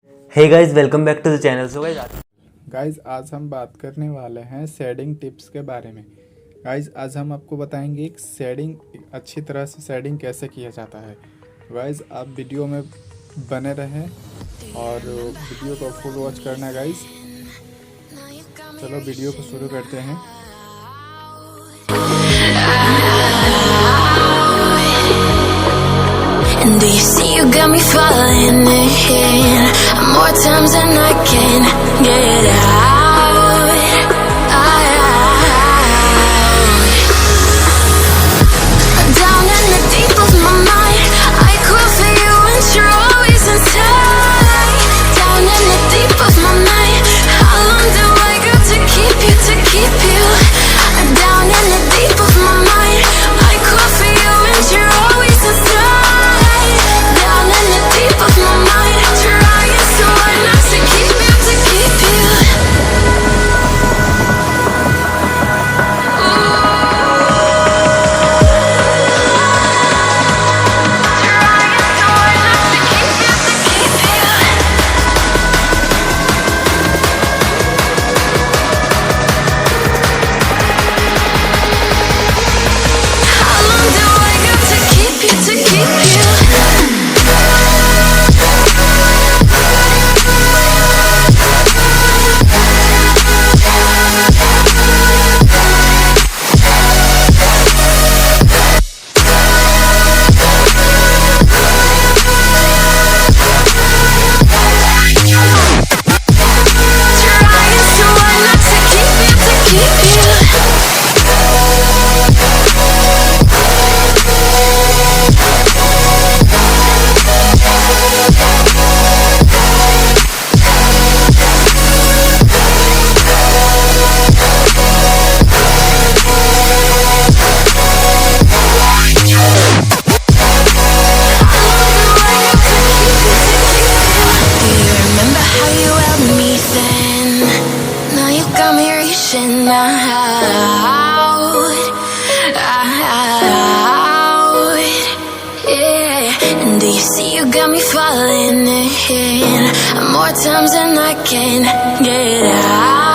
Hey guys, welcome back to the channel. So guys आज हम बात करने वाले हैं शेडिंग टिप्स के बारे में। गाइज आज हम आपको बताएंगे एक शेडिंग अच्छी तरह से शेडिंग कैसे किया जाता है। गाइज आप वीडियो में बने रहें और वीडियो को फुल वॉच करना। गाइज चलो वीडियो को शुरू करते हैं। And do you see you got me falling in more times than I can get out. Down in the deep of my mind, I call for you and you're always inside. Down in the deep of my mind, how long do I got to keep you, to keep you? Down in the deep of my mind, I call for you and you're always inside. Down in the deep of my mind, trying so hard not to keep you, to keep you. How long do I got to keep you, to keep you? Trying so hard not to keep you, to keep you. Do you remember how you held me then? Now you got me reaching out, yeah. And do you see you got me falling in more times than I can get out?